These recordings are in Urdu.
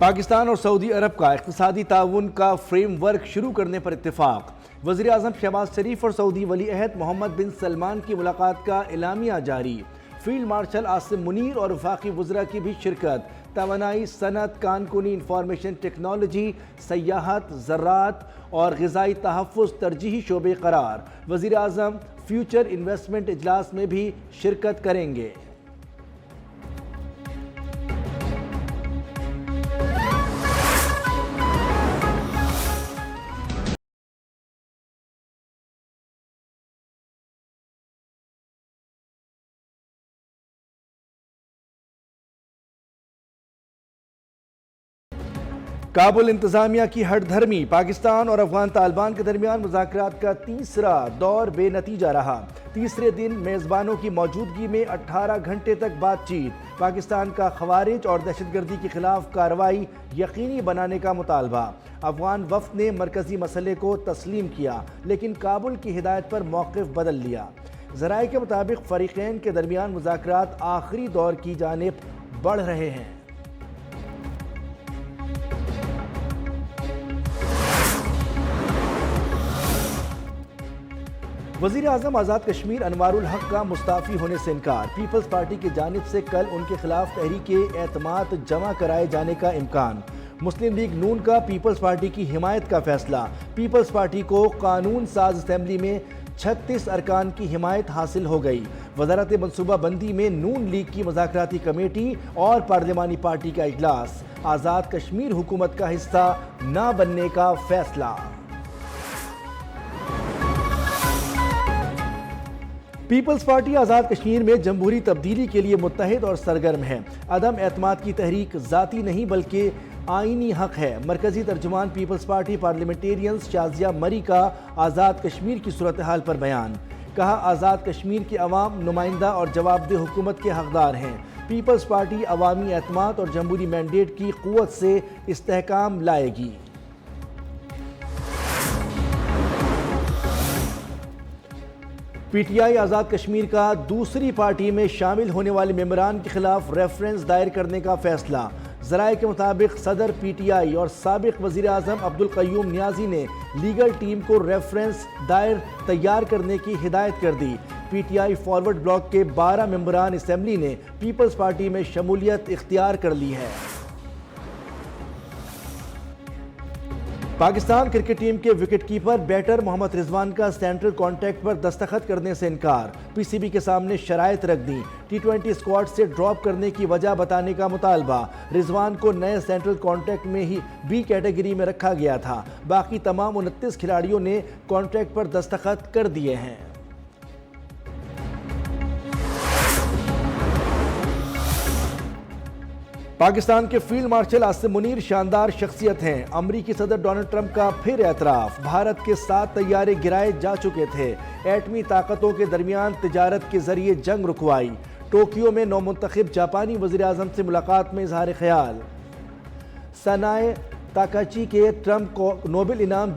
پاکستان اور سعودی عرب کا اقتصادی تعاون کا فریم ورک شروع کرنے پر اتفاق۔ وزیر اعظم شہباز شریف اور سعودی ولی عہد محمد بن سلمان کی ملاقات کا اعلامیہ جاری۔ فیلڈ مارشل عاصم منیر اور وفاقی وزراء کی بھی شرکت۔ توانائی، صنعت، کانکنی، انفارمیشن ٹیکنالوجی، سیاحت، زراعت اور غذائی تحفظ ترجیحی شعبے قرار۔ وزیر اعظم فیوچر انویسٹمنٹ اجلاس میں بھی شرکت کریں گے۔ کابل انتظامیہ کی ہٹ دھرمی۔ پاکستان اور افغان طالبان کے درمیان مذاکرات کا تیسرا دور بے نتیجہ رہا۔ تیسرے دن میزبانوں کی موجودگی میں 18 گھنٹے تک بات چیت۔ پاکستان کا خوارج اور دہشت گردی کے خلاف کارروائی یقینی بنانے کا مطالبہ۔ افغان وفد نے مرکزی مسئلے کو تسلیم کیا لیکن کابل کی ہدایت پر موقف بدل لیا۔ ذرائع کے مطابق فریقین کے درمیان مذاکرات آخری دور کی جانب بڑھ رہے ہیں۔ وزیر اعظم آزاد کشمیر انوار الحق کا مستعفی ہونے سے انکار۔ پیپلز پارٹی کی جانب سے کل ان کے خلاف تحریک اعتماد جمع کرائے جانے کا امکان۔ مسلم لیگ نون کا پیپلز پارٹی کی حمایت کا فیصلہ۔ پیپلز پارٹی کو قانون ساز اسمبلی میں 36 ارکان کی حمایت حاصل ہو گئی۔ وزارت منصوبہ بندی میں نون لیگ کی مذاکراتی کمیٹی اور پارلیمانی پارٹی کا اجلاس۔ آزاد کشمیر حکومت کا حصہ نہ بننے کا فیصلہ۔ پیپلز پارٹی آزاد کشمیر میں جمہوری تبدیلی کے لیے متحد اور سرگرم ہے۔ عدم اعتماد کی تحریک ذاتی نہیں بلکہ آئینی حق ہے۔ مرکزی ترجمان پیپلز پارٹی پارلیمنٹیرینز شازیہ مری کا آزاد کشمیر کی صورتحال پر بیان۔ کہا، آزاد کشمیر کے عوام نمائندہ اور جواب دہ حکومت کے حقدار ہیں۔ پیپلز پارٹی عوامی اعتماد اور جمہوری مینڈیٹ کی قوت سے استحکام لائے گی۔ پی ٹی آئی آزاد کشمیر کا دوسری پارٹی میں شامل ہونے والے ممبران کے خلاف ریفرنس دائر کرنے کا فیصلہ۔ ذرائع کے مطابق صدر پی ٹی آئی اور سابق وزیر اعظم عبدالقیوم نیازی نے لیگل ٹیم کو ریفرنس دائر تیار کرنے کی ہدایت کر دی۔ P T I forward bloc کے 12 ممبران اسمبلی نے پیپلز پارٹی میں شمولیت اختیار کر لی ہے۔ پاکستان کرکٹ ٹیم کے وکٹ کیپر بیٹر محمد رضوان کا سینٹرل کانٹریکٹ پر دستخط کرنے سے انکار۔ پی سی بی کے سامنے شرائط رکھ دیں۔ ٹی20 اسکواڈ سے ڈراپ کرنے کی وجہ بتانے کا مطالبہ۔ رضوان کو نئے سینٹرل کانٹریکٹ میں ہی بی کیٹیگری میں رکھا گیا تھا۔ باقی تمام 29 کھلاڑیوں نے کانٹریکٹ پر دستخط کر دیے ہیں۔ پاکستان کے فیلڈ مارشل عاصم منیر شاندار شخصیت ہیں۔ امریکی صدر ڈونلڈ ٹرمپ کا پھر اعتراف۔ بھارت کے 7 طیارے گرائے جا چکے تھے۔ ایٹمی طاقتوں کے درمیان تجارت کے ذریعے جنگ رکوائی۔ ٹوکیو میں نومنتخب جاپانی وزیر اعظم سے ملاقات میں اظہار خیال۔ سنائے تاکاچی کے ٹرمپ کو نوبل انعام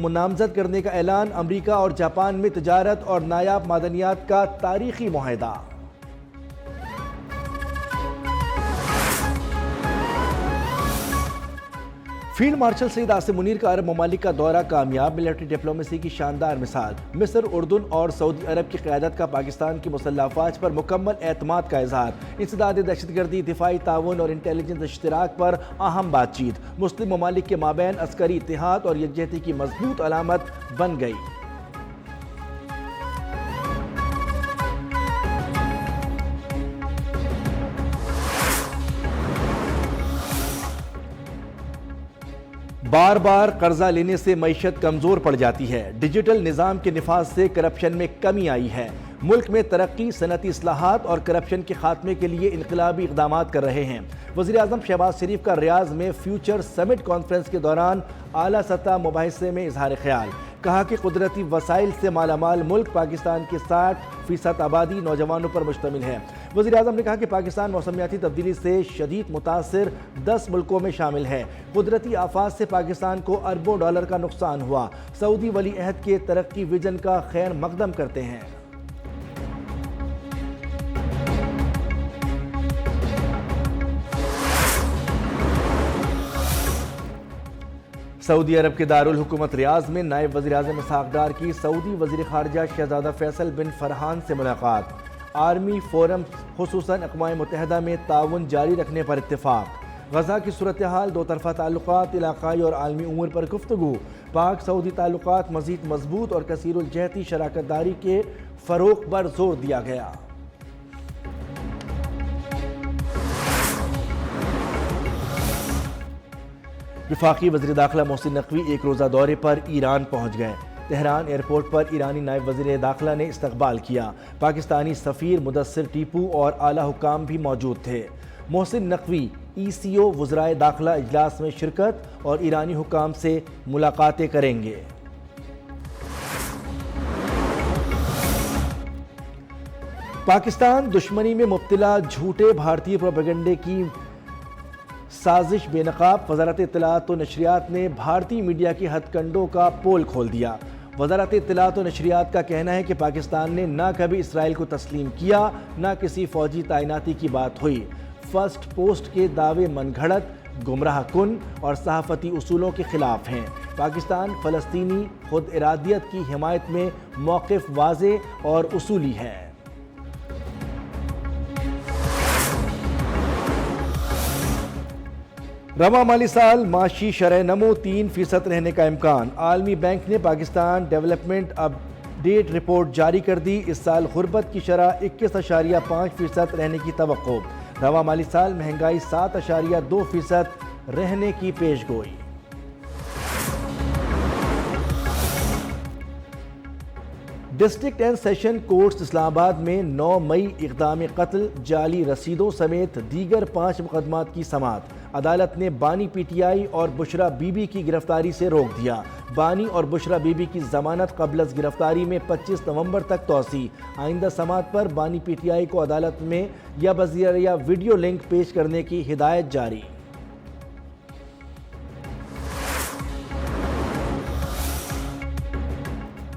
نامزد کرنے کا اعلان۔ امریکہ اور جاپان میں تجارت اور نایاب معدنیات کا تاریخی معاہدہ۔ فیلڈ مارشل سید عاصم منیر کا عرب ممالک کا دورہ کامیاب۔ ملٹری ڈپلومیسی کی شاندار مثال۔ مصر، اردن اور سعودی عرب کی قیادت کا پاکستان کی مسلح افواج پر مکمل اعتماد کا اظہار۔ انسداد دہشت گردی، دفاعی تعاون اور انٹیلیجنس اشتراک پر اہم بات چیت۔ مسلم ممالک کے مابین عسکری اتحاد اور یکجہتی کی مضبوط علامت بن گئی۔ بار بار قرضہ لینے سے معیشت کمزور پڑ جاتی ہے۔ ڈیجیٹل نظام کے نفاذ سے کرپشن میں کمی آئی ہے۔ ملک میں ترقی، صنعتی اصلاحات اور کرپشن کے خاتمے کے لیے انقلابی اقدامات کر رہے ہیں۔ وزیر اعظم شہباز شریف کا ریاض میں فیوچر سمٹ کانفرنس کے دوران اعلیٰ سطح مباحثے میں اظہار خیال۔ کہا کہ قدرتی وسائل سے مالا مال ملک پاکستان کی 60% آبادی نوجوانوں پر مشتمل ہے۔ وزیر اعظم نے کہا کہ پاکستان موسمیاتی تبدیلی سے شدید متاثر 10 ملکوں میں شامل ہے۔ قدرتی آفات سے پاکستان کو اربوں ڈالر کا نقصان ہوا۔ سعودی ولی عہد کے ترقی ویژن کا خیر مقدم کرتے ہیں۔ سعودی عرب کے دارالحکومت ریاض میں نائب وزیر اعظم اسحاق ڈار کی سعودی وزیر خارجہ شہزادہ فیصل بن فرحان سے ملاقات، آرمی فورم خصوصاً اقوام متحدہ میں تعاون جاری رکھنے پر اتفاق، غزہ کی صورتحال، دو طرفہ تعلقات، علاقائی اور عالمی امور پر گفتگو، پاک سعودی تعلقات مزید مضبوط اور کثیر الجہتی شراکت داری کے فروغ پر زور دیا گیا۔ وفاقی وزیر داخلہ محسن نقوی ایک روزہ دورے پر ایران پہنچ گئے۔ تہران ایئرپورٹ پر ایرانی نائب وزیر داخلہ نے استقبال کیا۔ پاکستانی سفیر مدثر ٹیپو اور اعلیٰ حکام بھی موجود تھے۔ محسن نقوی ای سی او وزرائے داخلہ اجلاس میں شرکت اور ایرانی حکام سے ملاقاتیں کریں گے۔ پاکستان دشمنی میں مبتلا جھوٹے بھارتی پروپیگنڈے کی سازش بے نقاب، وزارت اطلاعات و نشریات نے بھارتی میڈیا کی ہتھ کنڈوں کا پول کھول دیا۔ وزارت اطلاعات و نشریات کا کہنا ہے کہ پاکستان نے نہ کبھی اسرائیل کو تسلیم کیا، نہ کسی فوجی تعیناتی کی بات ہوئی۔ فرسٹ پوسٹ کے دعوے من گھڑت، گمراہ کن اور صحافتی اصولوں کے خلاف ہیں۔ پاکستان فلسطینی خود ارادیت کی حمایت میں موقف واضح اور اصولی ہے۔ رواں مالی سال معاشی شرح نمو 3% رہنے کا امکان، عالمی بینک نے پاکستان ڈیولپمنٹ اپ ڈیٹ رپورٹ جاری کر دی۔ اس سال غربت کی شرح 21.5% رہنے کی توقع، رواں مالی سال مہنگائی 7.2% رہنے کی پیش گوئی۔ ڈسٹرکٹ اینڈ سیشن کورٹس اسلام آباد میں 9 مئی اقدام قتل، جعلی رسیدوں سمیت دیگر 5 مقدمات کی سماعت، عدالت نے بانی پی ٹی آئی اور بشرا بی بی کی گرفتاری سے روک دیا۔ بانی اور بشرا بی بی کی ضمانت قبل از گرفتاری میں 25 نومبر تک توسیع، آئندہ سماعت پر بانی پی ٹی آئی کو عدالت میں یا بذریعہ ویڈیو لنک پیش کرنے کی ہدایت جاری۔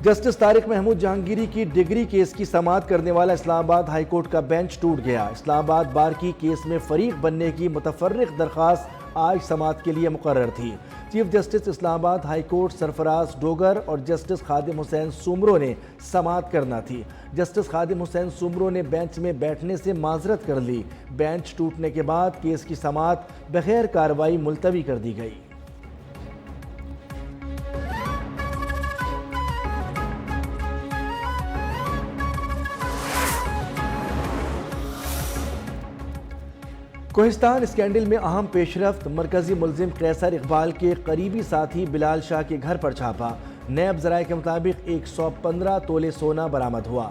جسٹس طارق محمود جہانگیری کی ڈگری کیس کی سماعت کرنے والا اسلام آباد ہائی کورٹ کا بینچ ٹوٹ گیا۔ اسلام آباد بار کی کیس میں فریق بننے کی متفرق درخواست آج سماعت کے لیے مقرر تھی۔ چیف جسٹس اسلام آباد ہائی کورٹ سرفراز ڈوگر اور جسٹس خادم حسین سومرو نے سماعت کرنا تھی۔ جسٹس خادم حسین سومرو نے بینچ میں بیٹھنے سے معذرت کر لی۔ بینچ ٹوٹنے کے بعد کیس کی سماعت بغیر کارروائی ملتوی کر دی گئی۔ کوہستان اسکینڈل میں اہم پیش رفت، مرکزی ملزم قیصر اقبال کے قریبی ساتھی بلال شاہ کے گھر پر چھاپا، نیب ذرائع کے مطابق 115 تولے سونا برآمد ہوا۔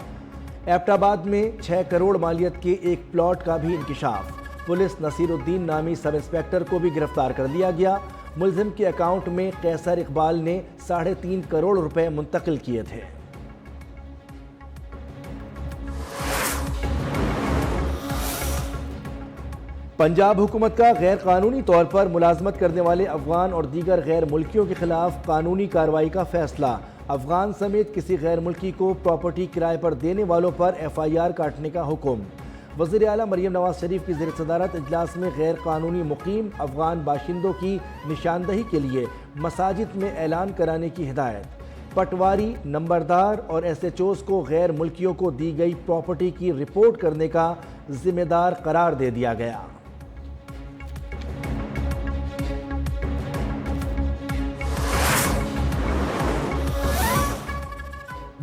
ایبٹ آباد میں 6 کروڑ مالیت کے ایک پلاٹ کا بھی انکشاف، پولیس نصیر الدین نامی سب انسپیکٹر کو بھی گرفتار کر لیا گیا۔ ملزم کے اکاؤنٹ میں قیصر اقبال نے 3.5 کروڑ روپے منتقل کیے تھے۔ پنجاب حکومت کا غیر قانونی طور پر ملازمت کرنے والے افغان اور دیگر غیر ملکیوں کے خلاف قانونی کارروائی کا فیصلہ، افغان سمیت کسی غیر ملکی کو پراپرٹی کرائے پر دینے والوں پر ایف آئی آر کاٹنے کا حکم۔ وزیر اعلیٰ مریم نواز شریف کی زیر صدارت اجلاس میں غیر قانونی مقیم افغان باشندوں کی نشاندہی کے لیے مساجد میں اعلان کرانے کی ہدایت، پٹواری، نمبردار اور ایس ایچ اوز کو غیر ملکیوں کو دی گئی پراپرٹی کی رپورٹ کرنے کا ذمہ دار قرار دے دیا گیا۔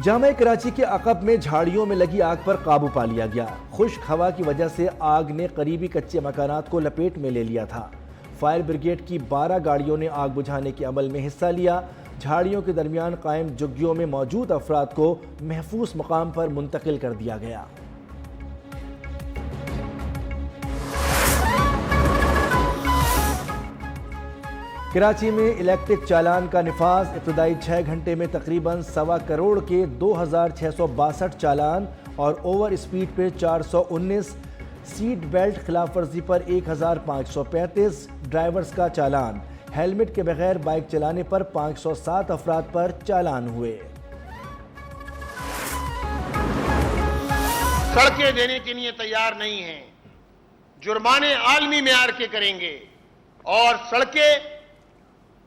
جامع کراچی کے عقب میں جھاڑیوں میں لگی آگ پر قابو پا لیا گیا۔ خشک ہوا کی وجہ سے آگ نے قریبی کچے مکانات کو لپیٹ میں لے لیا تھا۔ فائر بریگیڈ کی 12 گاڑیوں نے آگ بجھانے کے عمل میں حصہ لیا۔ جھاڑیوں کے درمیان قائم جھگیوں میں موجود افراد کو محفوظ مقام پر منتقل کر دیا گیا۔ کراچی میں الیکٹرک چالان کا نفاذ، ابتدائی 6 گھنٹے میں تقریباً 1.25 کروڑ کے 2662 چالان اور اوور اسپیڈ پہ 419، سیٹ بیلٹ خلاف ورزی پر 1535، ڈرائیورز کا چالان، ہیلمٹ کے بغیر بائک چلانے پر 507 افراد پر چالان ہوئے۔ سڑکیں دینے کے لیے تیار نہیں ہیں، جرمانے عالمی معیار کے کریں گے اور سڑکیں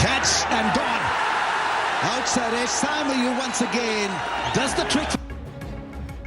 Catch and gone. Outside edge, Samuel once again does the trick.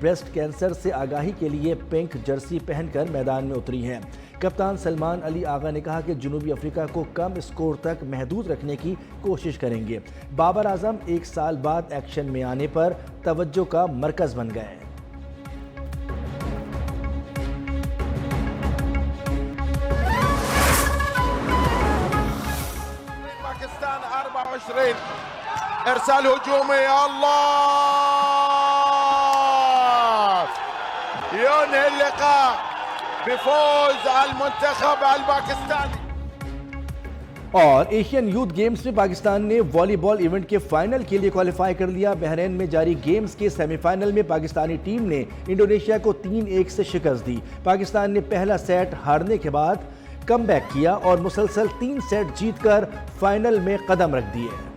Breast cancer سے آگاہی کے لیے پنک جرسی پہن کر میدان میں اتری ہیں۔ کپتان سلمان علی آغا نے کہا کہ جنوبی افریقہ کو کم اسکور تک محدود رکھنے کی کوشش کریں گے۔ بابر اعظم 1 سال بعد ایکشن میں آنے پر توجہ کا مرکز بن گئے۔ باكستان 24 ارسال هجومي الله ينهي اللقاء بفوز المنتخب الباكستاني۔ اور ایشین یوتھ گیمز میں پاکستان نے والی بال ایونٹ کے فائنل کے لیے کوالیفائی کر لیا۔ بحرین میں جاری گیمز کے سیمی فائنل میں پاکستانی ٹیم نے انڈونیشیا کو 3-1 سے شکست دی۔ پاکستان نے پہلا سیٹ ہارنے کے بعد کم بیک کیا اور مسلسل 3 سیٹ جیت کر فائنل میں قدم رکھ دیے۔